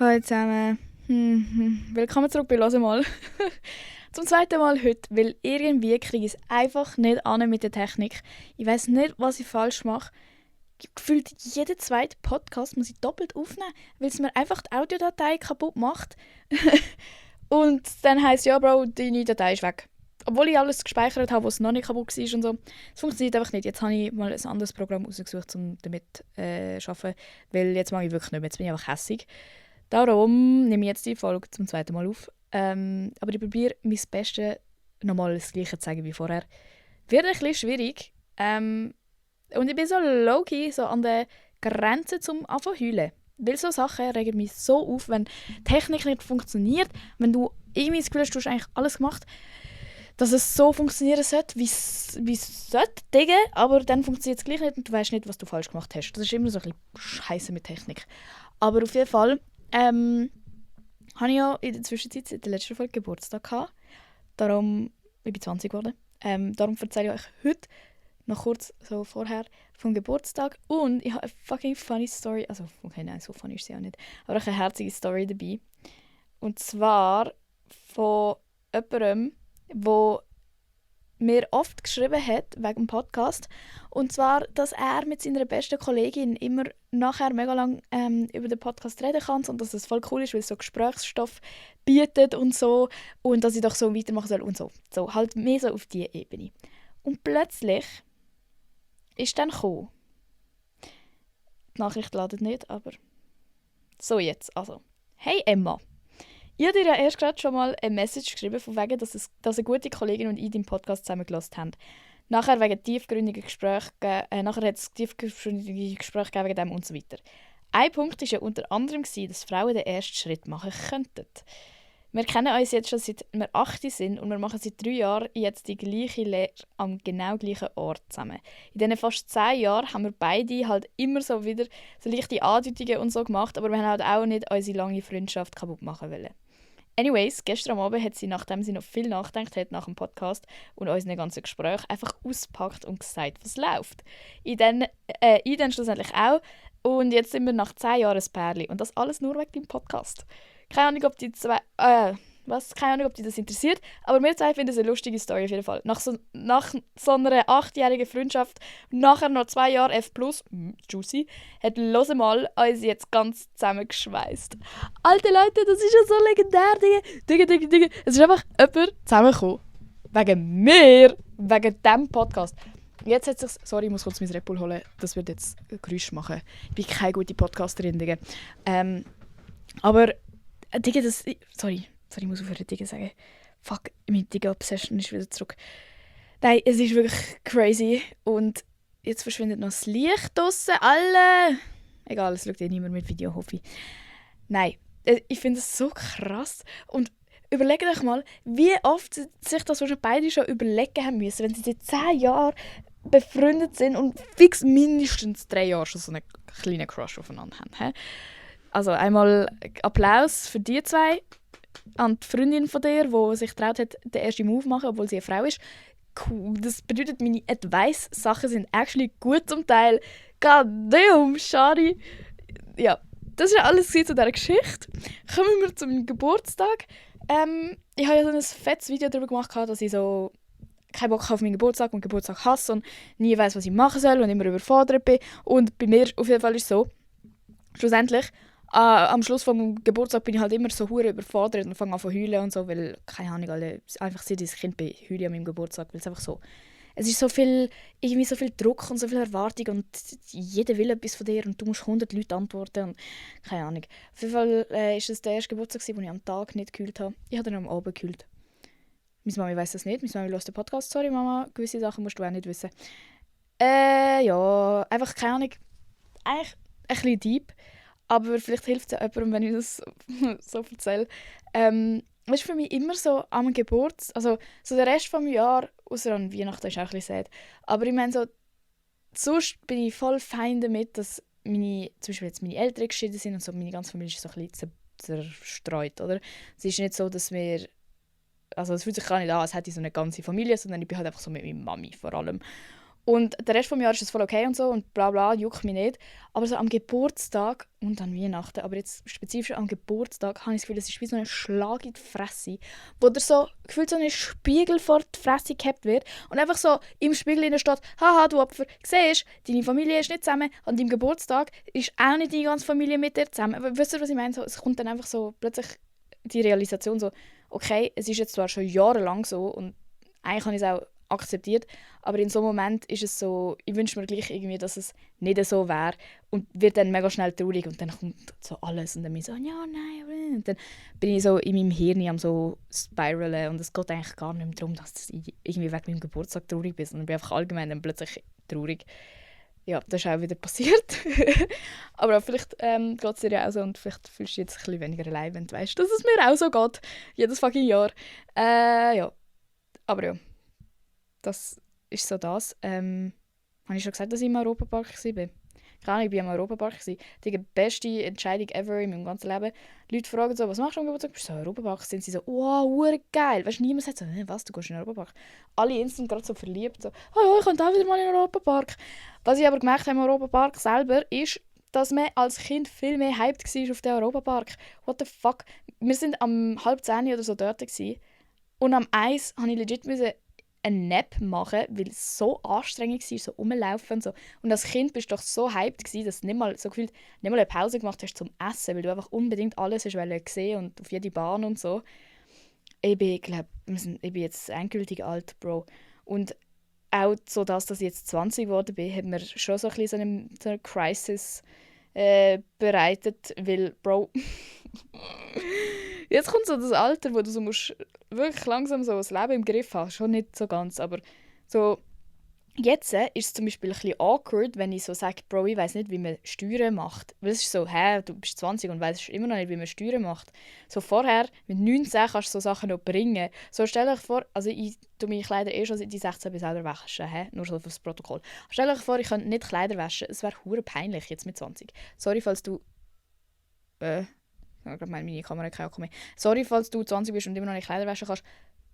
Hallo zusammen. Willkommen zurück bei «Hör mal». Zum zweiten Mal heute, weil irgendwie kriege ich es einfach nicht an mit der Technik. Ich weiß nicht, was ich falsch mache. Gefühlt jeden zweiten Podcast muss ich doppelt aufnehmen, weil es mir einfach die Audiodatei kaputt macht. Und dann heisst ja, Bro, deine Datei ist weg. Obwohl ich alles gespeichert habe, was noch nicht kaputt war und so. Es funktioniert einfach nicht. Jetzt habe ich mal ein anderes Programm ausgesucht, um damit zu arbeiten. Weil jetzt mache ich wirklich nicht mehr. Jetzt bin ich einfach hässig. Darum nehme ich jetzt die Folge zum zweiten Mal auf. Aber ich probiere mein Bestes, nochmal das Gleiche zu sagen wie vorher. Wird ein bisschen schwierig. Und ich bin so low-key, so an der Grenze zum Anfangen heulen. Weil so Sachen regen mich so auf, wenn die Technik nicht funktioniert, wenn du irgendwie das Gefühl hast, du hast eigentlich alles gemacht, dass es so funktionieren sollte, wie es sollte, Digga, aber dann funktioniert es gleich nicht und du weißt nicht, was du falsch gemacht hast. Das ist immer so ein bisschen Scheiße mit Technik. Aber auf jeden Fall habe ich ja in der Zwischenzeit, in der letzten Folge, Geburtstag gehabt. Darum, ich bin 20 geworden. Darum erzähle ich euch heute, noch kurz so vorher, vom Geburtstag. Und ich habe eine fucking funny Story. Also, okay, nein, so funny ist sie auch nicht. Aber auch eine herzige Story dabei. Und zwar von jemandem, der mir oft geschrieben hat, wegen dem Podcast. Und zwar, dass er mit seiner besten Kollegin immer nachher mega lang über den Podcast reden kann und dass es voll cool ist, weil es so Gesprächsstoff bietet und so. Und dass ich doch so weitermachen soll und so. So, halt mehr so auf diese Ebene. Und plötzlich ist dann gekommen. Die Nachricht ladet nicht, aber so jetzt. Also, hey Emma. Ich habe dir ja erst gerade schon mal eine Message geschrieben, von wegen, dass eine gute Kollegin und ich deinen Podcast zusammen gehört haben. Nachher wegen tiefgründigen Gesprächen, nachher hat es tiefgründige Gespräche gegeben wegen dem und so weiter. Ein Punkt war ja unter anderem, dass Frauen den ersten Schritt machen könnten. Wir kennen uns jetzt schon seit wir 8 sind und wir machen seit 3 Jahren jetzt die gleiche Lehre am genau gleichen Ort zusammen. In diesen fast 10 Jahren haben wir beide halt immer so wieder so leichte Andeutungen und so gemacht, aber wir haben halt auch nicht unsere lange Freundschaft kaputt machen wollen. Anyways, gestern Abend hat sie, nachdem sie noch viel nachgedacht hat nach dem Podcast und unseren ganzen Gespräch, einfach ausgepackt und gesagt, was läuft. Ich dann schlussendlich auch. Und jetzt sind wir nach 10 Jahren ein Pärchen. Und das alles nur wegen dem Podcast. Keine Ahnung, ob die das interessiert, aber wir zwei finden es eine lustige Story auf jeden Fall. Nach so einer 8-jährigen Freundschaft, nachher noch 2 Jahre F+, juicy, hat «Hör mal» uns jetzt ganz zusammengeschweißt. Alte Leute, das ist ja so legendär, Digga. Es ist einfach jemand zusammengekommen. Wegen mir, wegen diesem Podcast. Jetzt hat sich's... Sorry, ich muss kurz mein Red Bull holen. Das wird jetzt Geräusch machen. Ich bin keine gute Podcasterin, Digga. Aber... Digga, das... Sorry, ich muss aufhören, Digga sagen. Fuck, meine Digga-Obsession ist wieder zurück. Nein, es ist wirklich crazy. Und jetzt verschwindet noch das Licht draussen. Alle! Egal, es schaut niemand mit Video, hoffe ich. Nein, ich finde es so krass. Und überlegt euch mal, wie oft sich das wahrscheinlich beide schon überlegen haben müssen, wenn sie seit 10 Jahren befreundet sind und fix mindestens 3 Jahre schon so einen kleinen Crush aufeinander haben. He? Also einmal Applaus für die zwei, an die Freundin von dir, die sich getraut hat, den ersten Move zu machen, obwohl sie eine Frau ist. Cool. Das bedeutet, meine Advice-Sachen sind actually gut zum Teil. God damn, schade. Ja, das war alles zu dieser Geschichte. Kommen wir zu meinem Geburtstag. Ich habe ja so ein fettes Video darüber gemacht, dass ich so keinen Bock habe auf meinen Geburtstag und Geburtstag hasse und nie weiss, was ich machen soll und immer überfordert bin. Und bei mir auf jeden Fall ist es so, schlussendlich, am Schluss vom Geburtstag bin ich halt immer so hure überfordert und fange an zu heulen und so, weil, keine Ahnung, einfach seit ich Kind bin, heule ich an meinem Geburtstag, weil es einfach so, es ist so viel Druck und so viel Erwartung und jeder will etwas von dir und du musst 100 Leute antworten und keine Ahnung. Auf jeden Fall war es der erste Geburtstag, wo ich am Tag nicht gekühlt habe. Ich habe dann am Abend gekühlt. Meine Mami weiss das nicht, meine Mami hört den Podcast, sorry Mama, gewisse Sachen musst du auch nicht wissen. Ja, einfach keine Ahnung, eigentlich ein bisschen deep. Aber vielleicht hilft es ja jemandem, wenn ich das so erzähle. Es ist für mich immer so am Geburtstag, also so der Rest des Jahres, außer an Weihnachten ist auch ein bisschen sad. Aber ich meine so, sonst bin ich voll fein damit, dass zum Beispiel jetzt meine Eltern geschieden sind und so, meine ganze Familie ist so ein bisschen zerstreut, oder? Es ist nicht so, dass wir, also es fühlt sich gar nicht an, als hätte ich so eine ganze Familie, sondern ich bin halt einfach so mit meiner Mami vor allem. Und der Rest des Jahres ist es voll okay und so und bla bla, juckt mich nicht. Aber so am Geburtstag und an Weihnachten, aber jetzt spezifisch am Geburtstag, habe ich das Gefühl, es ist wie so ein Schlag in die Fresse, wo dir so gefühlt so ein Spiegel vor die Fresse gehabt wird und einfach so im Spiegel steht, haha, du Opfer, siehst, deine Familie ist nicht zusammen, an deinem Geburtstag ist auch nicht deine ganze Familie mit dir zusammen. Aber wisst ihr, was ich meine? So, es kommt dann einfach so plötzlich die Realisation so, okay, es ist jetzt zwar schon jahrelang so und eigentlich habe ich es auch akzeptiert, aber in so einem Moment ist es so, ich wünsche mir gleich irgendwie, dass es nicht so wäre und wird dann mega schnell traurig und dann kommt so alles und dann bin ich so, ja, nein, und dann bin ich so in meinem Hirn am so spiralen und es geht eigentlich gar nicht mehr darum, dass ich irgendwie wegen meinem Geburtstag traurig bin, sondern ich bin einfach allgemein dann plötzlich traurig. Ja, das ist auch wieder passiert. Aber vielleicht geht es dir ja auch so und vielleicht fühlst du dich jetzt ein bisschen weniger allein, wenn du weißt, dass es mir auch so geht. Jedes fucking Jahr. Ja. Aber ja, das ist so das. Habe ich schon gesagt, dass ich im Europapark war? Keine Ahnung, ich war im Europapark. Die beste Entscheidung ever in meinem ganzen Leben. Leute fragen so, was machst du am Geburtstag? Bist du so im Europapark? Sind sie so, wow, geil. Weißt du, niemand sagt so, was, du gehst in den Europapark? Alle instant gerade so verliebt. So, oh ja, ich könnte auch wieder mal in den Europapark. Was ich aber gemerkt habe im Europapark selber, ist, dass man als Kind viel mehr hyped war auf den Europapark. What the fuck? Wir waren am 9:30 oder so dort. Gewesen. Und am 1 musste ich legit eine Nap machen, weil es so anstrengend war, so rumlaufen und so. Und als Kind bist du doch so hyped gewesen, dass du nicht mal eine Pause gemacht hast zum Essen, weil du einfach unbedingt alles hast sehen und auf jede Bahn und so. Ich bin jetzt endgültig alt, Bro. Und auch so dass ich jetzt 20 geworden bin, hat mir schon so ein bisschen so eine Crisis bereitet, weil, Bro, jetzt kommt so das Alter, wo du so musst wirklich langsam so das Leben im Griff haben. Schon nicht so ganz, aber so jetzt ist es zum Beispiel ein bisschen awkward, wenn ich so sage, Bro, ich weiss nicht, wie man Steuern macht. Weil es ist so, du bist 20 und weißt immer noch nicht, wie man Steuern macht. So vorher, mit 19 kannst du so Sachen noch bringen. So stell dir vor, also ich tue meine Kleider schon seit ich 16 bin selber waschen, nur so fürs Protokoll. Stell dir vor, ich könnte nicht Kleider waschen, es wäre hure peinlich jetzt mit 20. Sorry, falls du... ich habe gerade meine Kamera keine Akku mehr. Sorry, falls du 20 bist und immer noch nicht Kleider waschen kannst.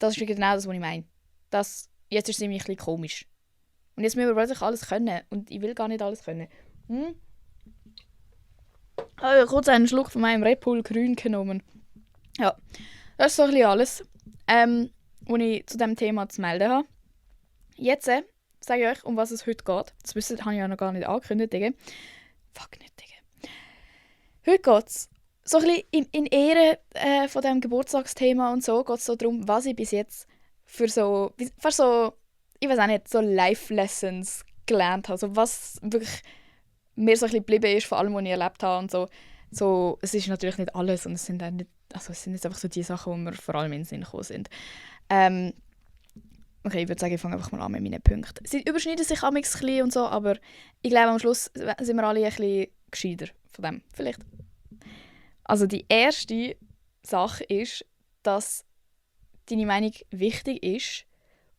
Das ist genau das, was ich meine. Jetzt ist es nämlich ein bisschen komisch. Und jetzt müssen wir plötzlich alles können. Und ich will gar nicht alles können. Also, kurz einen Schluck von meinem Red Bull Grün genommen. Ja, das ist so ein bisschen alles, was ich zu diesem Thema zu melden habe. Jetzt sage ich euch, um was es heute geht. Das wisst ihr, habe ich ja noch gar nicht angekündigt, Digga. Fuck nicht, Digga. Heute geht es so ein bisschen in Ehre von diesem Geburtstagsthema und so, geht es so darum, was ich bis jetzt für so, fast so, ich weiß auch nicht, so Life-Lessons gelernt habe. Also was wirklich mir so ein bisschen geblieben ist von allem, was ich erlebt habe und so. So, es ist natürlich nicht alles und es sind auch nicht, also es sind jetzt einfach so die Sachen, die mir vor allem in den Sinn gekommen sind. Okay, ich würde sagen, ich fange einfach mal an mit meinen Punkten. Sie überschneiden sich ein bisschen und so, aber ich glaube, am Schluss sind wir alle ein bisschen gescheiter von dem. Vielleicht. Also die erste Sache ist, dass deine Meinung wichtig ist.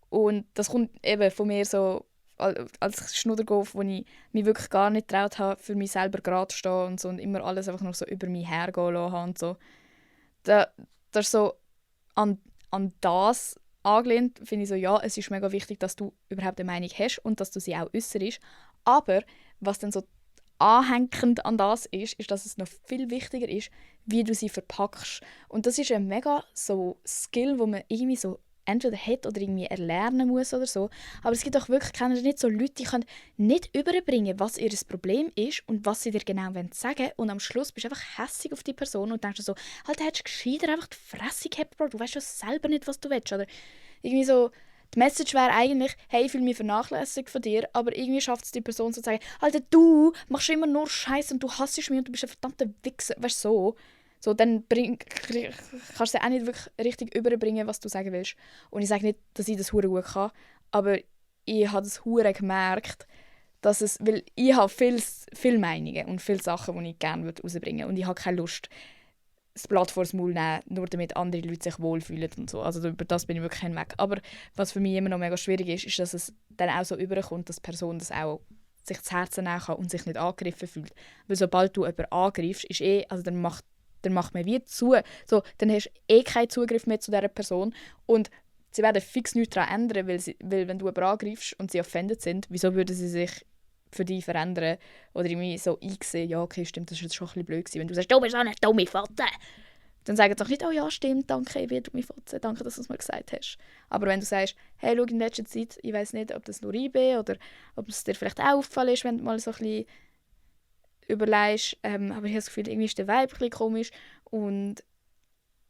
Und das kommt eben von mir so als Schnuddergolf, wo ich mich wirklich gar nicht getraut habe, für mich selber gerade zu stehen und so und immer alles einfach nur so über mich hergehen lassen habe und so. Das ist so an das angelehnt, finde ich so, ja, es ist mega wichtig, dass du überhaupt eine Meinung hast und dass du sie auch äußerst. Aber was dann so anhängend an das ist, dass es noch viel wichtiger ist, wie du sie verpackst. Und das ist ein mega so Skill, wo man irgendwie so entweder hat oder irgendwie erlernen muss oder so. Aber es gibt auch wirklich nicht so Leute, die können nicht überbringen, was ihr Problem ist und was sie dir genau sagen wollen. Und am Schluss bist du einfach hässig auf die Person und denkst so, halt, hättest du gescheiter einfach die Fresse gehabt, Bro. Du weißt ja selber nicht, was du willst. Oder irgendwie so, die Message wäre eigentlich, hey, ich fühle mich vernachlässigt von dir, aber irgendwie schafft es die Person so zu sagen, Alter, du machst immer nur Scheiße und du hasst mich und du bist ein verdammter Wichser. Weißt du, so. So, dann kannst du auch nicht wirklich richtig überbringen, was du sagen willst. Und ich sage nicht, dass ich das hure gut kann, aber ich habe das hure gemerkt, dass es, weil ich habe viele Meinungen und viele Sachen, die ich gerne rausbringen würde. Und ich habe keine Lust, das Blatt vor das Maul nehmen, nur damit andere Leute sich wohlfühlen und so. Also über das bin ich wirklich hinweg. Aber was für mich immer noch mega schwierig ist, dass es dann auch so überkommt, dass die Person das auch sich zu Herzen nehmen kann und sich nicht angegriffen fühlt. Weil sobald du jemanden angreifst, ist also dann macht man wie zu. So, dann hast du keinen Zugriff mehr zu dieser Person. Und sie werden fix nichts daran ändern, weil wenn du jemanden angreifst und sie offended sind, wieso würden sie sich für dich verändern oder irgendwie so einsehen, ja okay, stimmt, das war jetzt schon ein bisschen blöd gewesen. Wenn du sagst, du bist so eine dumme Fotze, dann sagen sie doch nicht, oh ja, stimmt, danke, ich bin dumme Fotze, danke, dass du es mir gesagt hast. Aber wenn du sagst, hey, schau, in letzter Zeit, ich weiss nicht, ob das nur ich bin oder ob es dir vielleicht auch aufgefallen ist, wenn du mal so ein bisschen überlegst, aber ich habe das Gefühl, irgendwie ist der Vibe ein bisschen komisch und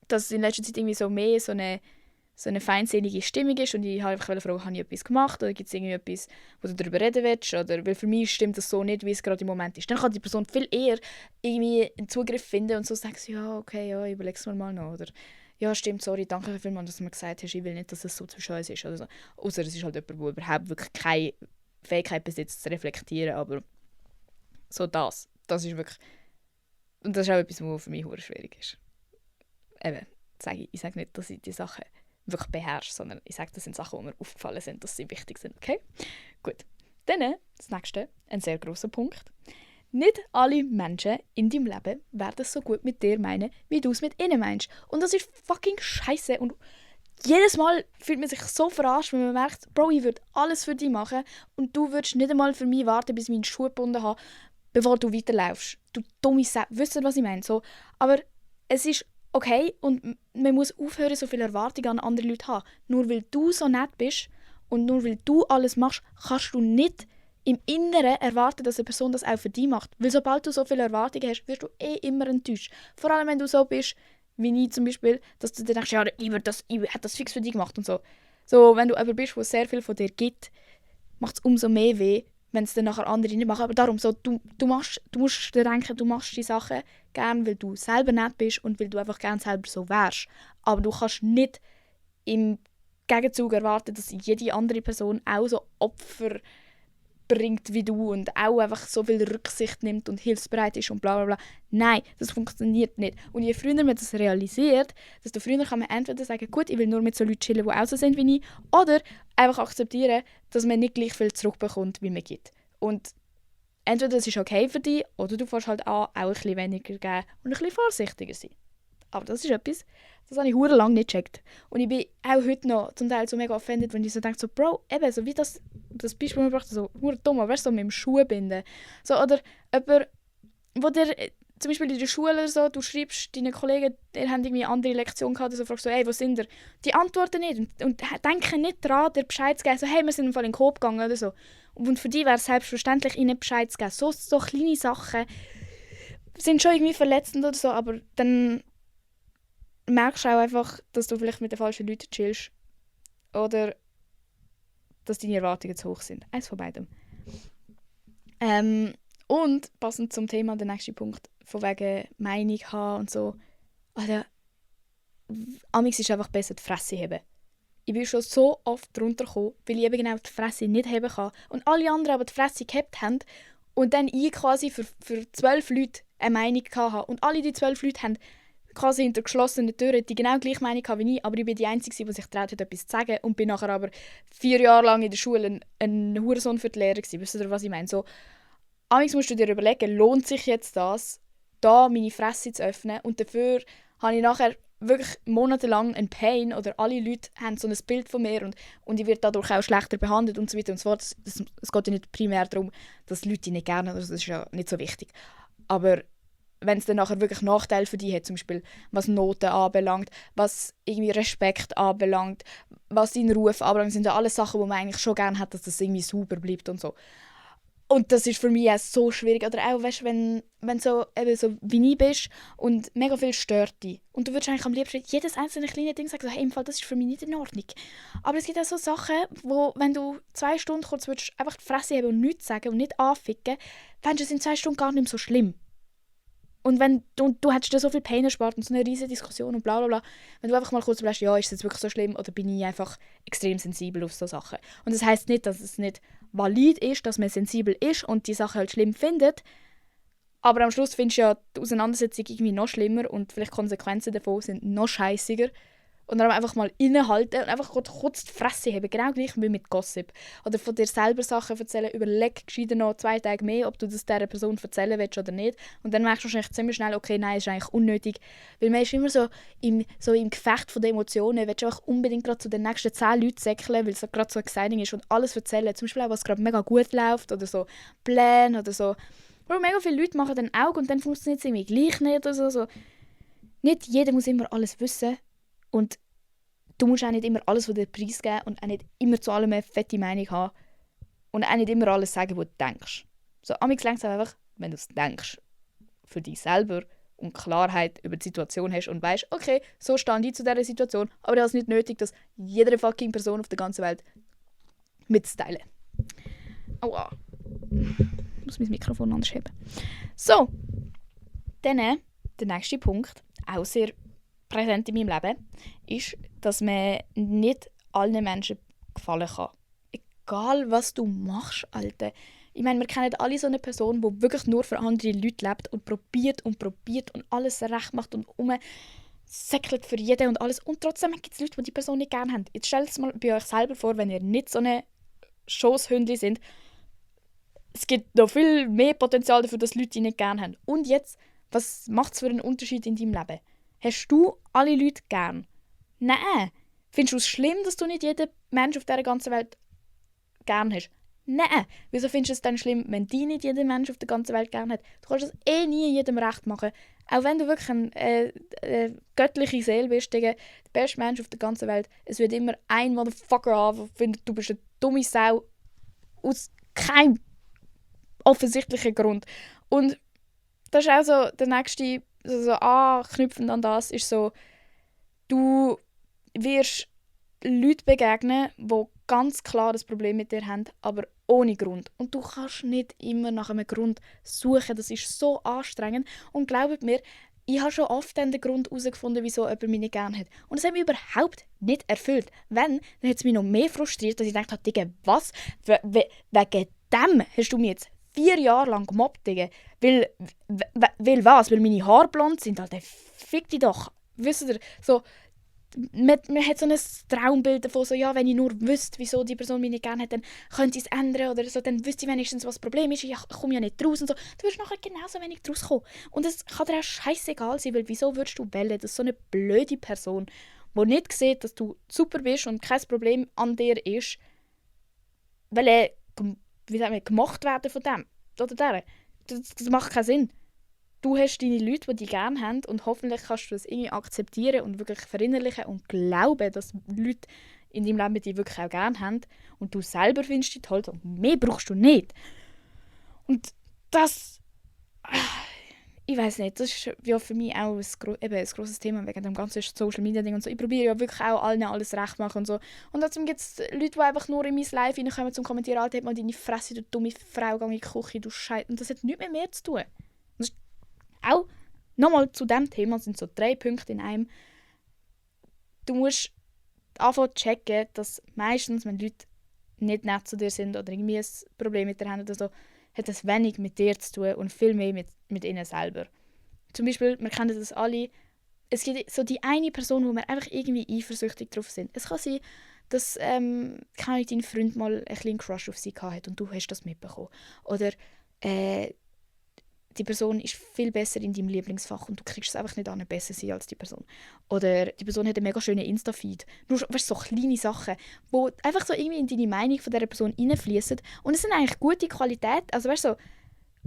dass es in letzter Zeit irgendwie so mehr so eine feindselige Stimmung ist und ich habe einfach fragen, habe ich etwas gemacht oder gibt es irgendwie etwas, wo du darüber reden willst, oder weil für mich stimmt das so nicht, wie es gerade im Moment ist. Dann kann die Person viel eher irgendwie einen Zugriff finden und so sagen sie, ja, okay, ja, überleg's mir mal noch, oder ja, stimmt, sorry, danke vielmals, dass du mir gesagt hast, ich will nicht, dass es so zwischen uns ist, oder so. Außer es ist halt jemand, der überhaupt wirklich keine Fähigkeit besitzt, zu reflektieren, aber so das ist wirklich, und das ist auch etwas, was für mich sehr schwierig ist. Eben, ich sage nicht, dass ich die Sachen wirklich beherrsche, sondern ich sage, das sind Sachen, die mir aufgefallen sind, dass sie wichtig sind. Okay? Gut. Dann, das nächste, ein sehr grosser Punkt. Nicht alle Menschen in deinem Leben werden es so gut mit dir meinen, wie du es mit ihnen meinst. Und das ist fucking scheiße. Und jedes Mal fühlt man sich so verarscht, wenn man merkt, Bro, ich würde alles für dich machen und du würdest nicht einmal für mich warten, bis ich meine Schuhe gebunden habe, bevor du weiterläufst. Du dumme Sau. Wisst ihr, was ich meine? So. Aber es ist okay und man muss aufhören, so viele Erwartungen an andere Leute zu haben. Nur weil du so nett bist und nur weil du alles machst, kannst du nicht im Inneren erwarten, dass eine Person das auch für dich macht. Weil sobald du so viele Erwartungen hast, wirst du immer enttäuscht. Vor allem, wenn du so bist, wie ich zum Beispiel, dass du dir denkst, ja, ich hätte das fix für dich gemacht und so. So, wenn du jemand bist, der sehr viel von dir gibt, macht es umso mehr weh, wenn es dann nachher andere nicht machen. Aber darum, so, du musst dir denken, du machst die Sachen gerne, weil du selber nett bist und weil du einfach gerne selber so wärst. Aber du kannst nicht im Gegenzug erwarten, dass jede andere Person auch so Opfer bringt wie du und auch einfach so viel Rücksicht nimmt und hilfsbereit ist und bla bla bla. Nein, das funktioniert nicht. Und je früher man das realisiert, desto früher kann man entweder sagen, gut, ich will nur mit so Leuten chillen, die auch so sind wie ich, oder einfach akzeptieren, dass man nicht gleich viel zurückbekommt, wie man gibt. Und entweder das ist okay für dich, oder du fährst halt an, auch ein bisschen weniger geben und ein bisschen vorsichtiger sein. Aber das ist etwas, das habe ich verdammt lange nicht gecheckt. Und ich bin auch heute noch zum Teil so mega offended, wenn ich so denke, so, Bro, eben, so wie das Beispiel mir gebracht, so verdammt dumm, weißt du, so mit dem Schuh binden. So, oder jemand, wo dir, zum Beispiel in der Schule oder so, du schreibst deinen Kollegen, die haben irgendwie eine andere Lektion gehabt, und so fragst so, hey, wo sind ihr? Die antworten nicht und denken nicht daran, dir Bescheid zu geben, so, hey, wir sind im Fall in den Coop gegangen oder so. Und für die wäre es selbstverständlich, ihnen Bescheid zu geben. So kleine Sachen sind schon irgendwie verletzend oder so, aber dann merkst du auch einfach, dass du vielleicht mit den falschen Leuten chillst. Oder dass deine Erwartungen zu hoch sind. Eins von beidem. Und passend zum Thema, der nächste Punkt, von wegen Meinung haben und so. Alter, amigs ist einfach besser die Fresse heben. Ich bin schon so oft drunter gekommen, weil ich eben genau die Fresse nicht heben kann. Und alle anderen aber die Fresse gehabt haben. Und dann ich quasi für 12 Leute eine Meinung hatte. Und alle die 12 Leute haben quasi hinter geschlossenen Türen die genau gleiche Meinung wie ich, aber ich bin die Einzige, die sich traut hat, etwas zu sagen und bin nachher aber 4 Jahre lang in der Schule ein Hurensohn für die Lehrer gewesen. Wisst ihr, was ich meine? So, amigs musst du dir überlegen, lohnt sich jetzt das, da meine Fresse zu öffnen, und dafür habe ich nachher wirklich monatelang einen Pain, oder alle Leute haben so ein Bild von mir und ich werde dadurch auch schlechter behandelt und so weiter und so fort. Es geht ja nicht primär darum, dass Leute dich nicht gerne haben, das ist ja nicht so wichtig. Aber wenn es dann nachher wirklich Nachteile für dich hat, zum Beispiel was Noten anbelangt, was irgendwie Respekt anbelangt, was deinen Ruf anbelangt, sind ja alles Sachen, wo man eigentlich schon gerne hat, dass das irgendwie sauber bleibt und so. Und das ist für mich auch so schwierig. Oder auch, weißt, wenn so, eben so wie ich bist und mega viel stört dich. Und du würdest eigentlich am liebsten jedes einzelne kleine Ding sagen, so, hey, im Fall, das ist für mich nicht in Ordnung. Aber es gibt auch so Sachen, wo, wenn du 2 Stunden kurz würdest einfach die Fresse haben und nichts sagen und nicht anficken, fändest du es in 2 Stunden gar nicht mehr so schlimm. Und wenn du hättest dir so viel Pain erspart und so eine riesige Diskussion und bla bla bla, wenn du einfach mal kurz bleibst, ja, ist es jetzt wirklich so schlimm oder bin ich einfach extrem sensibel auf so Sachen. Und das heisst nicht, dass es nicht valid ist, dass man sensibel ist und die Sache halt schlimm findet, aber am Schluss findest du ja die Auseinandersetzung irgendwie noch schlimmer und vielleicht Konsequenzen davon sind noch scheissiger. Und dann einfach mal innehalten und einfach kurz die Fresse haben. Genau gleich wie mit Gossip. Oder von dir selber Sachen erzählen. Überleg gescheiter noch 2 Tage mehr, ob du das dieser Person erzählen willst oder nicht. Und dann merkst du wahrscheinlich ziemlich schnell, okay, nein, ist eigentlich unnötig. Weil man ist immer so im Gefecht von den Emotionen. Du willst einfach unbedingt gerade zu den nächsten 10 Leuten säckeln, weil es so gerade so exciting ist und alles erzählen. Zum Beispiel auch, was gerade mega gut läuft oder so Pläne oder so. Weil mega viele Leute machen dann auch und dann funktioniert es irgendwie gleich nicht oder so. Nicht jeder muss immer alles wissen. Und du musst auch nicht immer alles von dir preisgeben und auch nicht immer zu allem eine fette Meinung haben. Und auch nicht immer alles sagen, was du denkst. So, amigs reicht es einfach, wenn du es denkst. Für dich selber und Klarheit über die Situation hast und weißt, okay, so stand ich zu dieser Situation, aber das ist nicht nötig, dass jede fucking Person auf der ganzen Welt mitteilen. Aua. Ich muss mein Mikrofon anders heben. So, dann der nächste Punkt, auch sehr präsent in meinem Leben, ist, dass man nicht allen Menschen gefallen kann. Egal, was du machst, Alter. Ich meine, wir kennen alle so eine Person, die wirklich nur für andere Leute lebt und probiert und alles recht macht und säckelt für jeden und alles. Und trotzdem gibt es Leute, die Person nicht gerne haben. Jetzt stellt es mal bei euch selber vor, wenn ihr nicht so eine Schosshündli sind. Es gibt noch viel mehr Potenzial dafür, dass Leute die nicht gerne haben. Und jetzt, was macht es für einen Unterschied in deinem Leben? Hast du alle Leute gern? Nein. Findest du es schlimm, dass du nicht jeden Mensch auf dieser ganzen Welt gern hast? Nein. Wieso findest du es dann schlimm, wenn dich nicht jeder Mensch auf der ganzen Welt gern hat? Du kannst es nie jedem recht machen. Auch wenn du wirklich eine göttliche Seele bist, der beste Mensch auf der ganzen Welt. Es wird immer ein Motherfucker haben, der findet, du bist eine dumme Sau. Aus keinem offensichtlichen Grund. Und das ist auch so der nächste anknüpfend an das, ist so, du wirst Leute begegnen, die ganz klar das Problem mit dir haben, aber ohne Grund. Und du kannst nicht immer nach einem Grund suchen. Das ist so anstrengend. Und glaubt mir, ich habe schon oft den Grund herausgefunden, wieso jemand mich nicht gerne hat. Und es hat mich überhaupt nicht erfüllt. Wenn, dann hat es mich noch mehr frustriert, dass ich dachte, Digga, was? Wegen dem hast du mich jetzt 4 Jahre lang gemobbt, Digga. Weil was? Weil meine Haare blond sind? Alter, fick dich doch. Wisst ihr, so, man hat so ein Traumbild davon, so, ja, wenn ich nur wüsste, wieso die Person mich nicht gerne hat, dann könnte ich es ändern oder so, dann wüsste ich wenigstens, was das Problem ist, ich komme ja nicht raus und so. Du wirst nachher genauso wenig draus kommen. Und es kann dir auch scheißegal sein, weil wieso würdest du wählen, dass so eine blöde Person, die nicht sieht, dass du super bist und kein Problem an dir ist, weil er gemacht werden von dem oder der. Das macht keinen Sinn. Du hast deine Leute, die dich gerne haben und hoffentlich kannst du das irgendwie akzeptieren und wirklich verinnerlichen und glauben, dass Leute in deinem Leben dich wirklich auch gerne haben und du selber findest die toll und mehr brauchst du nicht. Und das, ich weiß nicht, das ist ja für mich auch ein grosses Thema wegen dem ganzen Social Media Ding und so. Ich probiere ja wirklich auch allen alles recht machen und so. Und dazu gibt es Leute, die einfach nur in mein Live reinkommen zum Kommentieren, Alter, mal deine Fresse, du dumme Frau, geh in die Küche, du Scheiße. Und das hat nichts mehr zu tun. Und auch nochmal zu diesem Thema sind so 3 Punkte in einem. Du musst anfangen zu checken, dass meistens, wenn Leute nicht nett zu dir sind oder irgendwie ein Problem mit dir haben oder so, hat das wenig mit dir zu tun und viel mehr mit ihnen selber. Zum Beispiel, wir kennen das alle, es gibt so die eine Person, wo wir einfach irgendwie eifersüchtig drauf sind. Es kann sein, dass dein Freund mal ein bisschen Crush auf sie hatte und du hast das mitbekommen. Oder die Person ist viel besser in deinem Lieblingsfach und du kriegst es einfach nicht an, besser sein als die Person. Oder die Person hat einen mega schönen Insta-Feed. Nur weißt, so kleine Sachen, die einfach so irgendwie in deine Meinung von dieser Person reinfließen. Und es sind eigentlich gute Qualität. Also weißt du, so,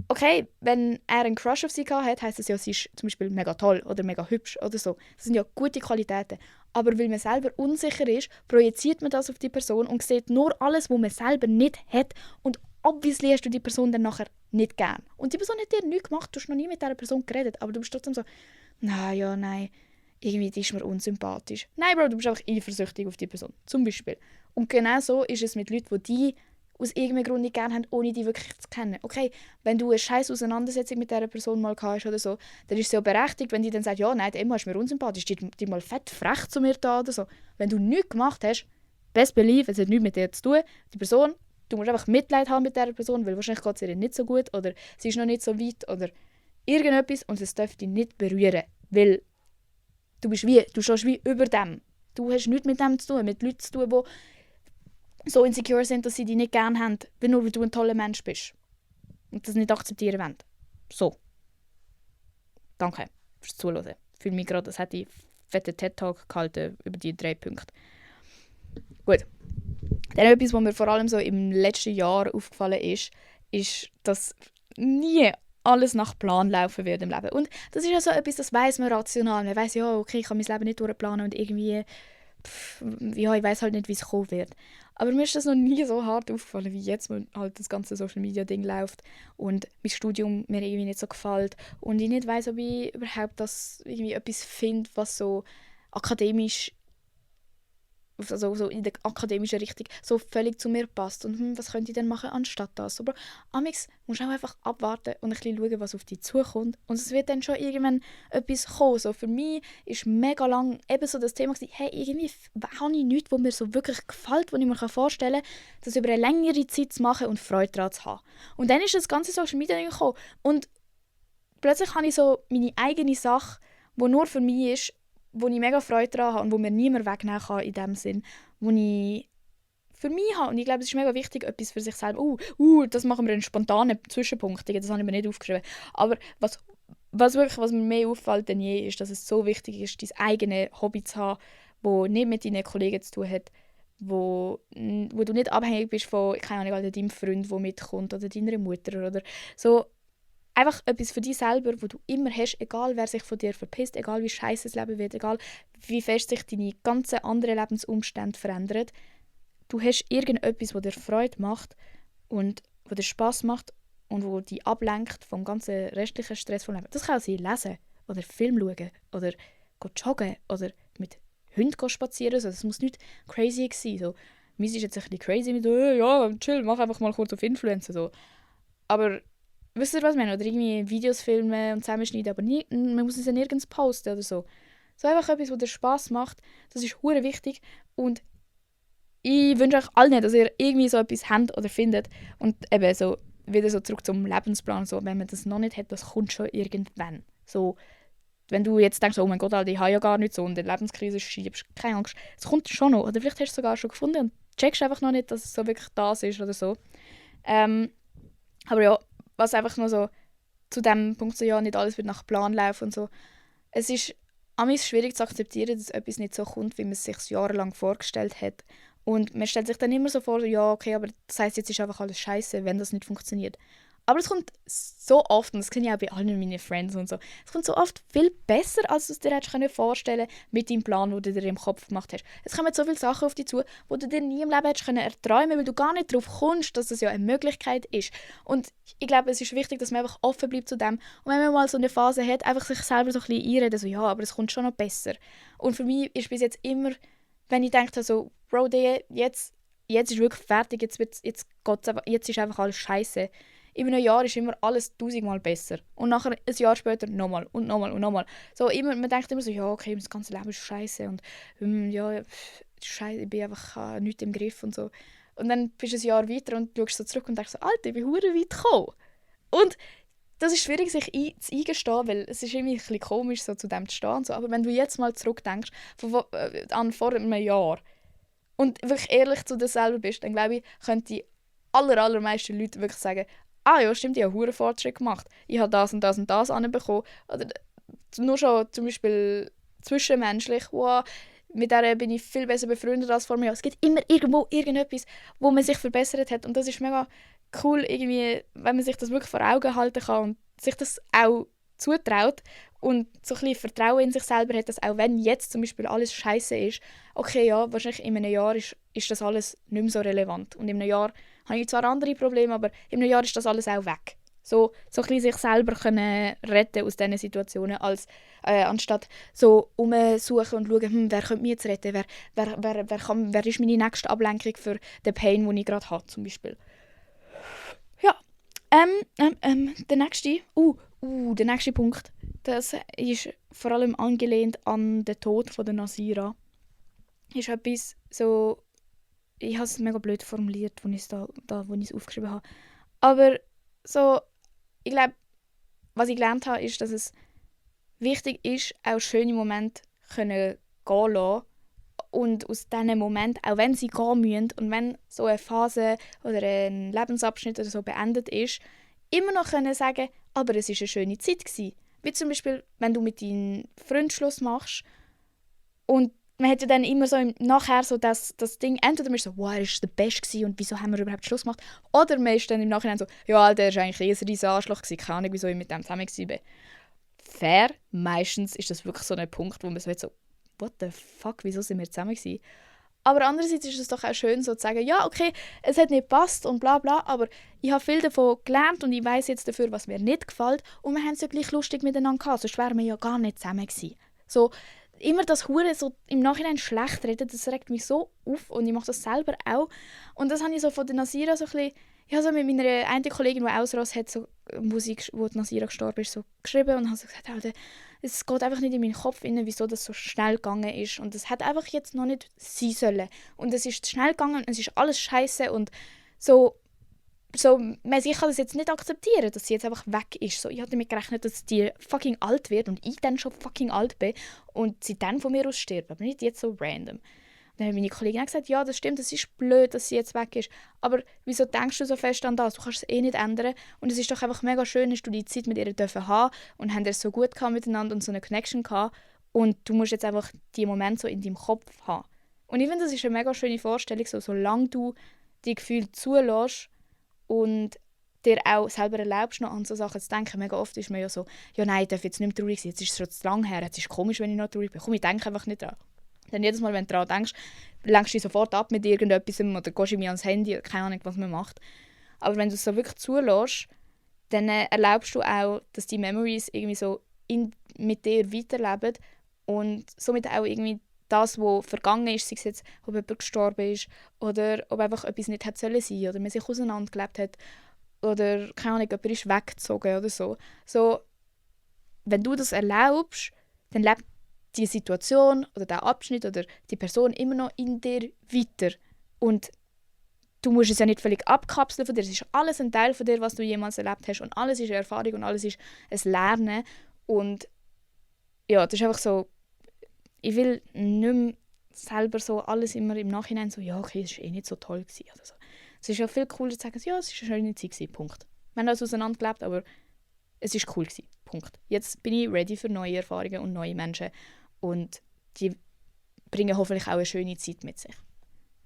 okay, wenn er einen Crush auf sie hat, heisst das ja, sie ist zum Beispiel mega toll oder mega hübsch oder so. Das sind ja gute Qualitäten. Aber weil man selber unsicher ist, projiziert man das auf die Person und sieht nur alles, was man selber nicht hat. Und obviously hast du die Person dann nachher nicht gern. Und die Person hat dir nichts gemacht, du hast noch nie mit dieser Person geredet, aber du bist trotzdem so, nein, irgendwie die ist mir unsympathisch. Nein, Bro, du bist einfach eifersüchtig auf die Person, zum Beispiel. Und genau so ist es mit Leuten, die aus irgendeinem Grund nicht gerne haben, ohne die wirklich zu kennen. Okay, wenn du eine scheiß Auseinandersetzung mit dieser Person mal hast oder so, dann ist es ja berechtigt, wenn die dann sagt, ja, nein, die Emma ist mir unsympathisch, die mal fett frech zu mir da oder so. Wenn du nichts gemacht hast, best believe, es hat nichts mit dir zu tun, die Person, du musst einfach Mitleid haben mit dieser Person, weil wahrscheinlich geht es ihr nicht so gut oder sie ist noch nicht so weit oder irgendetwas und es darf dich nicht berühren, weil du stehst wie über dem. Du hast nichts mit dem zu tun, mit Leuten zu tun, die so insecure sind, dass sie dich nicht gerne haben, nur weil du ein toller Mensch bist. Und das nicht akzeptieren wollen. So. Danke fürs Zuhören. Ich fühle mich gerade, als hätte ich einen fetten TED-Talk gehalten über die 3 Punkte. Gut. Dann etwas, was mir vor allem so im letzten Jahr aufgefallen ist, dass nie alles nach Plan laufen wird im Leben. Und das ist ja so etwas, das weiss man rational. Man weiss, ja, okay, ich kann mein Leben nicht durchplanen und irgendwie, ja, ich weiss halt nicht, wie es kommen wird. Aber mir ist das noch nie so hart aufgefallen, wie jetzt, wo halt das ganze Social-Media-Ding läuft und mein Studium mir irgendwie nicht so gefällt und ich nicht weiss, ob ich überhaupt das irgendwie etwas finde, was so akademisch, also so in der akademischen Richtung so völlig zu mir passt. Und was könnte ich denn machen anstatt das? Aber amigs musst du auch einfach abwarten und ein bisschen schauen, was auf dich zukommt. Und es wird dann schon irgendwann etwas kommen. So für mich war mega lang eben so das Thema, hey, irgendwie habe ich nichts, was mir so wirklich gefällt, was ich mir vorstellen kann, das über eine längere Zeit zu machen und Freude daran zu haben. Und dann ist das ganze Social Media gekommen. Und plötzlich habe ich so meine eigene Sache, die nur für mich ist, wo ich mega Freude daran habe und wo mir niemand wegnehmen kann in dem Sinn, wo ich für mich habe. Und ich glaube, es ist mega wichtig, etwas für sich selber. Das machen wir einen spontanen Zwischenpunkt. Das habe ich mir nicht aufgeschrieben. Aber was mir mehr auffällt denn je, ist, dass es so wichtig ist, dein eigenes Hobby zu haben, das nicht mit deinen Kollegen zu tun hat, wo du nicht abhängig bist von, keine Ahnung, deinem Freund, der mitkommt, oder deiner Mutter oder so. Einfach etwas für dich selber, wo du immer hast, egal wer sich von dir verpisst, egal wie scheiße das Leben wird, egal wie fest sich deine ganzen anderen Lebensumstände verändern. Du hast irgendetwas, das dir Freude macht und wo dir Spass macht und wo dich ablenkt vom ganzen restlichen Stress vom Leben. Das kann sein, lesen oder Film schauen oder joggen oder mit Hunden spazieren. Also das muss nicht crazy sein. So, meins ist jetzt ein bisschen crazy mit ja, chill, mach einfach mal kurz auf Influencer. So. Aber wisst ihr, was ich meine? Oder irgendwie Videos filmen und zusammenschneiden, aber man muss es ja nirgends posten oder so. So einfach etwas, was dir Spass macht, das ist hure wichtig. Und ich wünsche euch allen, dass ihr irgendwie so etwas habt oder findet. Und eben so, wieder so zurück zum Lebensplan, so, wenn man das noch nicht hat, das kommt schon irgendwann. So, wenn du jetzt denkst, oh mein Gott, Alter, ich habe ja gar nicht so und die Lebenskrise schiebst, keine Angst, es kommt schon noch. Oder vielleicht hast du es sogar schon gefunden und checkst einfach noch nicht, dass es so wirklich das ist oder so. Aber ja, was einfach noch so zu dem Punkt so, ja, nicht alles wird nach Plan laufen und so. Es ist amigs schwierig zu akzeptieren, dass etwas nicht so kommt, wie man es sich jahrelang vorgestellt hat. Und man stellt sich dann immer so vor, ja, okay, aber das heisst, jetzt ist einfach alles scheiße, wenn das nicht funktioniert. Aber es kommt so oft, und das kenne ich auch bei allen meinen Friends und so, es kommt so oft viel besser, als du es dir hättest vorstellen können mit deinem Plan, den du dir im Kopf gemacht hast. Es kommen so viele Sachen auf dich zu, die du dir nie im Leben hättest erträumen können, weil du gar nicht darauf kommst, dass das ja eine Möglichkeit ist. Und ich glaube, es ist wichtig, dass man einfach offen bleibt zu dem. Und wenn man mal so eine Phase hat, einfach sich selber so ein bisschen einreden, so, ja, aber es kommt schon noch besser. Und für mich ist bis jetzt immer, wenn ich denke, so, Bro, jetzt ist wirklich fertig, jetzt ist einfach alles scheiße. In einem Jahr ist immer alles 1000-mal besser. Und nachher, ein Jahr später, nochmal und nochmal und nochmal. So, man denkt immer so, ja, okay, das ganze Leben ist scheiße und ja, scheiße, ich bin einfach nichts im Griff und so. Und dann bist du ein Jahr weiter und schaust so zurück und denkst so, Alter, ich bin verdammt weit gekommen. Und das ist schwierig, sich zu eingestehen, weil es ist irgendwie ein bisschen komisch, so zu dem zu stehen. So. Aber wenn du jetzt mal zurückdenkst, an vor einem Jahr, und wirklich ehrlich zu dir selber bist, dann glaube ich, können die allermeisten Leute wirklich sagen, ja, stimmt, ich habe einen Fortschritt gemacht. Ich habe das und das und das anbekommen. Oder nur schon zum Beispiel zwischenmenschlich, wow, mit der bin ich viel besser befreundet als vor mir. Es gibt immer irgendwo irgendetwas, wo man sich verbessert hat. Und das ist mega cool, irgendwie, wenn man sich das wirklich vor Augen halten kann und sich das auch zutraut und so ein bisschen Vertrauen in sich selber hat, dass auch wenn jetzt zum Beispiel alles scheiße ist, okay, ja, wahrscheinlich in einem Jahr ist das alles nicht mehr so relevant. Und in einem Jahr habe ich zwar andere Probleme, aber in einem Jahr ist das alles auch weg. So ein bisschen sich selber können retten aus diesen Situationen, anstatt so umsuchen und schauen, wer könnte mich jetzt retten, wer ist meine nächste Ablenkung für den Pain, den ich gerade habe, zum Beispiel. Ja, der nächste Punkt, das ist vor allem angelehnt an den Tod von der Nasira. Ist etwas so, ich habe es mega blöd formuliert, als ich es aufgeschrieben habe. Aber so, ich glaube, was ich gelernt habe, ist, dass es wichtig ist, auch schöne Momente gehen lassen, und aus diesen Momenten, auch wenn sie gehen müssen und wenn so eine Phase oder ein Lebensabschnitt oder so beendet ist, immer noch können sagen, aber es war eine schöne Zeit gewesen. Wie zum Beispiel, wenn du mit deinem Freund Schluss machst und man hat ja dann immer so nachher so das Ding, entweder man ist so, wow, er war der Beste gewesen und wieso haben wir überhaupt Schluss gemacht, oder man ist dann im Nachhinein so, ja, der war eigentlich ein riesiger Arschloch gewesen, keine Ahnung, wieso ich mit dem zusammen war. Fair, meistens ist das wirklich so ein Punkt, wo man so what the fuck, wieso sind wir zusammen gewesen? Aber andererseits ist es doch auch schön, so zu sagen, ja, okay, es hat nicht gepasst und bla bla, aber ich habe viel davon gelernt und ich weiß jetzt dafür, was mir nicht gefällt und wir haben es ja gleich lustig miteinander gehabt, sonst wären wir ja gar nicht zusammen gewesen. So, immer das Hure so im Nachhinein schlecht reden, das regt mich so auf und ich mache das selber auch. Und das habe ich so von der Nasira so ein bisschen, ich habe so mit meiner einen Kollegin, die Ausrass hat, so Musik, wo die Nasira gestorben ist, so geschrieben und habe so gesagt, Alter, es geht einfach nicht in meinen Kopf rein, wieso das so schnell gegangen ist. Und das hat einfach jetzt noch nicht sein sollen. Und es ist schnell gegangen und es ist alles scheiße und so, ich kann das jetzt nicht akzeptieren, dass sie jetzt einfach weg ist. So, ich habe damit gerechnet, dass die fucking alt wird und ich dann schon fucking alt bin und sie dann von mir aus stirbt, aber nicht jetzt so random. Dann hat meine Kollegin gesagt, ja, das stimmt, es ist blöd, dass sie jetzt weg ist. Aber wieso denkst du so fest an das? Du kannst es eh nicht ändern. Und es ist doch einfach mega schön, dass du die Zeit mit ihr dürfen haben und haben es so gut gehabt miteinander und so eine Connection gehabt. Und du musst jetzt einfach die Momente so in deinem Kopf haben. Und ich finde, das ist eine mega schöne Vorstellung, so, solange du die Gefühle zulässt und dir auch selber erlaubst, noch an so Sachen zu denken. Mega oft ist man ja so, ja nein, ich darf jetzt nicht mehr traurig sein, jetzt ist es schon zu lang her, jetzt ist es komisch, wenn ich noch traurig bin. Komm, ich denke einfach nicht dran. Denn jedes Mal, wenn du daran denkst, lenkst du dich sofort ab mit irgendetwas oder gehst irgendwie ans Handy, keine Ahnung, was man macht. Aber wenn du es so wirklich zulässt, dann erlaubst du auch, dass die Memories irgendwie so mit dir weiterleben und somit auch irgendwie das, was vergangen ist, sei es jetzt, ob jemand gestorben ist oder ob einfach etwas nicht hätte sein sollen oder man sich auseinandergelebt hat oder, keine Ahnung, jemand ist weggezogen oder so. So, wenn du das erlaubst, dann lebt die Situation oder der Abschnitt oder die Person immer noch in dir weiter. Und du musst es ja nicht völlig abkapseln von dir. Es ist alles ein Teil von dir, was du jemals erlebt hast. Und alles ist eine Erfahrung und alles ist ein Lernen. Und ja, das ist einfach so, ich will nicht mehr selber so alles immer im Nachhinein so, ja, okay, es war eh nicht so toll gewesen oder so. Es ist ja viel cooler zu sagen, ja, es war eine schöne Zeit gewesen, Punkt. Wir haben uns auseinandergelebt, aber es war cool gewesen, Punkt. Jetzt bin ich ready für neue Erfahrungen und neue Menschen. Und die bringen hoffentlich auch eine schöne Zeit mit sich.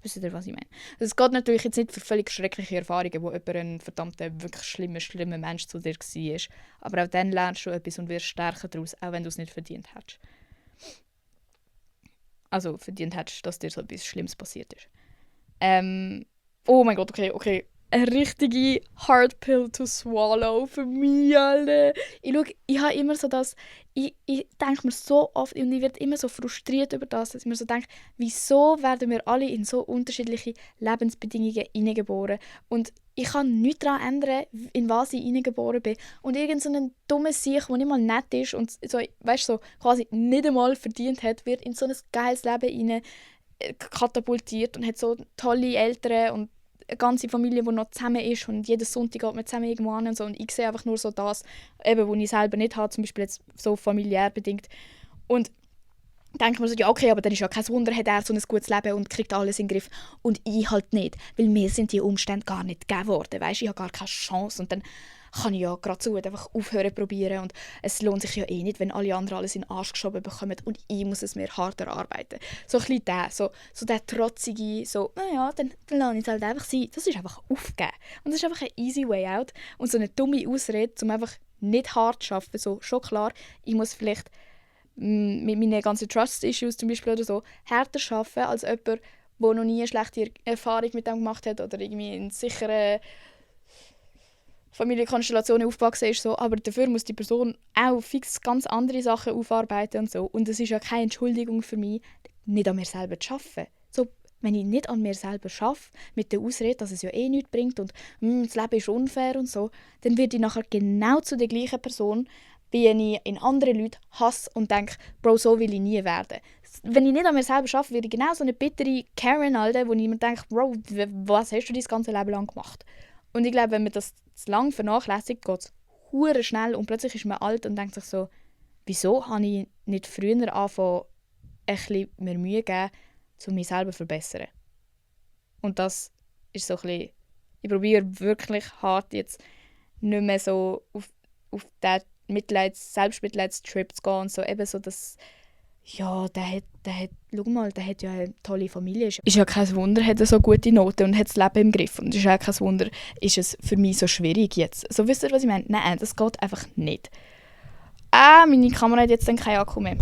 Wisst ihr, was ich meine? Es geht natürlich jetzt nicht für völlig schreckliche Erfahrungen, wo jemand ein verdammter, wirklich schlimmer Mensch zu dir war. Aber auch dann lernst du etwas und wirst stärker daraus, auch wenn du es nicht verdient hättest. Also verdient hättest, dass dir so etwas Schlimmes passiert ist. Oh mein Gott, okay. Eine richtige Hard Pill to swallow für mich, Alter. Ich habe immer so das, ich denke mir so oft und ich werde immer so frustriert über das, dass ich mir so denke, wieso werden wir alle in so unterschiedliche Lebensbedingungen hineingeboren und ich kann nichts daran ändern, in was ich hineingeboren bin. Und irgend so ein dummes Sieg, der nicht mal nett ist und so, weißt, so quasi nicht einmal verdient hat, wird in so ein geiles Leben hinein katapultiert und hat so tolle Eltern und eine ganze Familie, die noch zusammen ist und jeden Sonntag geht man zusammen irgendwo hin und so. Und ich sehe einfach nur so das, eben, was ich selber nicht habe, zum Beispiel jetzt so familiär bedingt. Und denke mir so, ja okay, aber dann ist ja kein Wunder, hat er so ein gutes Leben und kriegt alles in den Griff. Und ich halt nicht, weil mir sind die Umstände gar nicht gegeben worden, weißt? Ich habe gar keine Chance und dann kann ich ja gerade so einfach aufhören probieren und es lohnt sich ja eh nicht, wenn alle anderen alles in den Arsch geschoben bekommen und ich muss es mir hart erarbeiten. So ein bisschen der, so der trotzige, so, naja, dann lasse ich es halt einfach sein. Das ist einfach aufgeben. Und das ist einfach ein easy way out und so eine dumme Ausrede, um einfach nicht hart zu arbeiten. So, schon klar, ich muss vielleicht mit meinen ganzen Trust-Issues zum Beispiel oder so härter arbeiten als jemand, der noch nie eine schlechte Erfahrung mit dem gemacht hat oder irgendwie in sicheren Familienkonstellationen aufgewachsen ist. So. Aber dafür muss die Person auch fix ganz andere Sachen aufarbeiten und so. Und es ist ja keine Entschuldigung für mich, nicht an mir selber zu arbeiten. So, wenn ich nicht an mir selber arbeite, mit der Ausrede, dass es ja eh nichts bringt und das Leben ist unfair und so, dann werde ich nachher genau zu der gleichen Person, wie ich in anderen Leuten hasse und denke, Bro, so will ich nie werden. Wenn ich nicht an mir selber arbeite, werde ich genau so eine bittere Karen, Alter, wo ich mir denke, Bro, was hast du dein ganze Leben lang gemacht? Und ich glaube, wenn man das zu lange vernachlässigt, geht es hure schnell und plötzlich ist man alt und denkt sich so, wieso habe ich nicht früher angefangen, ein bisschen mehr Mühe gegeben, mich selber zu verbessern. Und das ist so ein bisschen, ich probiere wirklich hart jetzt nicht mehr so auf diesen Selbstmitleidstrip zu gehen und so eben so, dass ja, schau mal, der hat ja eine tolle Familie. Ist ja kein Wunder, hat er so gute Noten und hat das Leben im Griff. Und ist ja kein Wunder, ist es für mich so schwierig jetzt. So, wisst ihr, was ich meine? Nein, das geht einfach nicht. Meine Kamera hat jetzt dann keinen Akku mehr.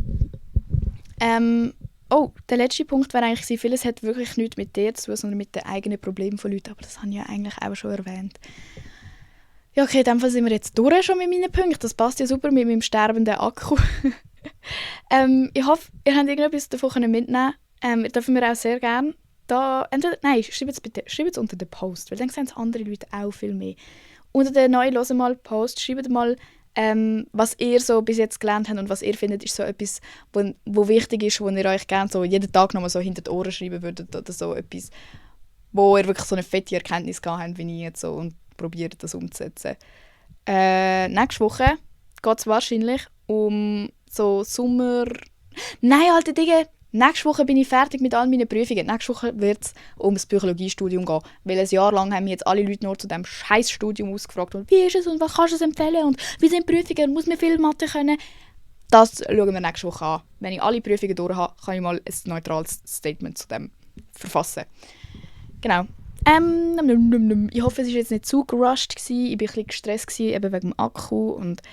Der letzte Punkt wäre eigentlich gewesen, vieles hat wirklich nichts mit dir zu tun, sondern mit den eigenen Problemen von Leuten. Aber das habe ich ja eigentlich auch schon erwähnt. Ja, okay, in dem Fall sind wir jetzt durch schon mit meinen Punkten. Das passt ja super mit meinem sterbenden Akku. Ich hoffe, ihr habt irgendetwas davon mitnehmen können. Ihr dürft mir auch sehr gerne schreibt es unter den Post, weil dann sehen es andere Leute auch viel mehr. Unter den neuen «Hören mal» Post schreibt mal, was ihr so bis jetzt gelernt habt und was ihr findet, ist so etwas, wo wichtig ist, wo ihr euch gerne so jeden Tag nochmal so hinter die Ohren schreiben würdet oder so etwas, wo ihr wirklich so eine fette Erkenntnis gehabt habt, wie ich jetzt so, und probiert das umzusetzen. Nächste Woche geht es wahrscheinlich um so Sommer... Nein, alte Dinge! Nächste Woche bin ich fertig mit all meinen Prüfungen. Nächste Woche wird es um das Biologiestudium gehen. Weil ein Jahr lang haben mich jetzt alle Leute nur zu diesem scheiß Studium ausgefragt. Und wie ist es und was kannst du es empfehlen und wie sind die Prüfungen und muss man viel Mathe können? Das schauen wir nächste Woche an. Wenn ich alle Prüfungen durch habe, kann ich mal ein neutrales Statement zu dem verfassen. Genau. Ich hoffe, es war jetzt nicht zu gerusht gewesen. Ich war ein bisschen gestresst gewesen, eben wegen dem Akku und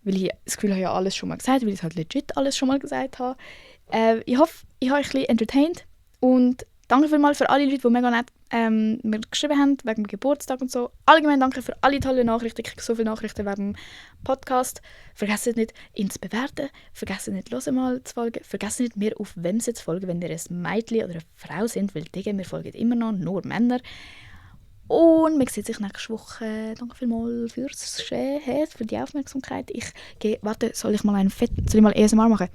weil ich das Gefühl habe, ich habe alles schon mal gesagt, weil ich es halt legit alles schon mal gesagt habe. Ich hoffe, ich habe euch ein bisschen entertained und danke vielmals für alle Leute, die mega nett mir geschrieben haben, wegen dem Geburtstag und so. Allgemein danke für alle tollen Nachrichten. Ich kriege so viele Nachrichten wegen dem Podcast. Vergesst nicht, ihn zu bewerten. Vergesst nicht, «Hören mal» zu folgen. Vergesst nicht, mir auf «Wem» zu folgen, wenn ihr ein Mädchen oder eine Frau sind, weil wir folgen immer noch nur Männer. Und man sieht sich nächste Woche. Danke vielmals fürs Share, für die Aufmerksamkeit. Soll ich mal ASMR machen?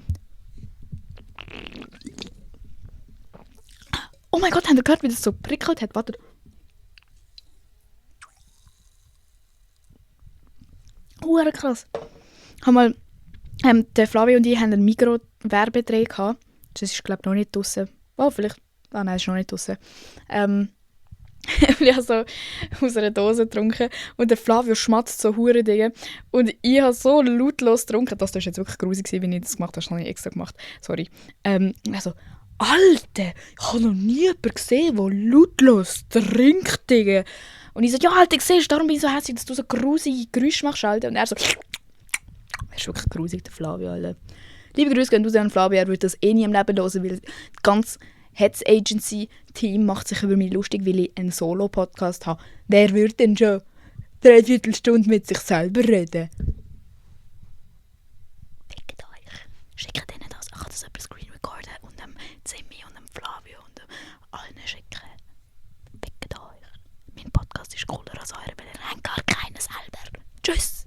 Oh mein Gott, habt ihr gehört, wie das so prickelt hat? Wartet. Krass. Der Flavio und ich haben einen Migros-Werbedreh gehabt. Das ist, glaube ich, noch nicht draussen. Oh, vielleicht. Nein, ist noch nicht draussen. Ich habe so aus einer Dose getrunken und der Flavio schmatzt so hure Dinge. Und ich habe so lautlos getrunken. Das war jetzt wirklich grusig, wie ich das gemacht habe. Das habe ich extra gemacht. Sorry. Also, Alter, ich habe noch nie jemanden gesehen, der lautlos trinkt, Digga. Und ich so, ja, Alter, siehst du, darum bin ich so hässlich, dass du so grusige Geräusche machst, Alter. Und er so, das ist wirklich grusig, der Flavio, Alter. Liebe Grüße gehen raus an Flavio, er würde das eh nie im Leben hören, weil das ganze Hetz-Agency-Team macht sich über mich lustig, weil ich einen Solo-Podcast habe. Wer würde denn schon 3/4 Stunde mit sich selber reden? Fickt euch. Schickt ihnen das. Ich kann das über Screen recorden und dem Zimmi und dem Flavio und dem allen schicken. Fickt euch. Mein Podcast ist cooler als eure, weil ihr habt gar keinen selber. Tschüss.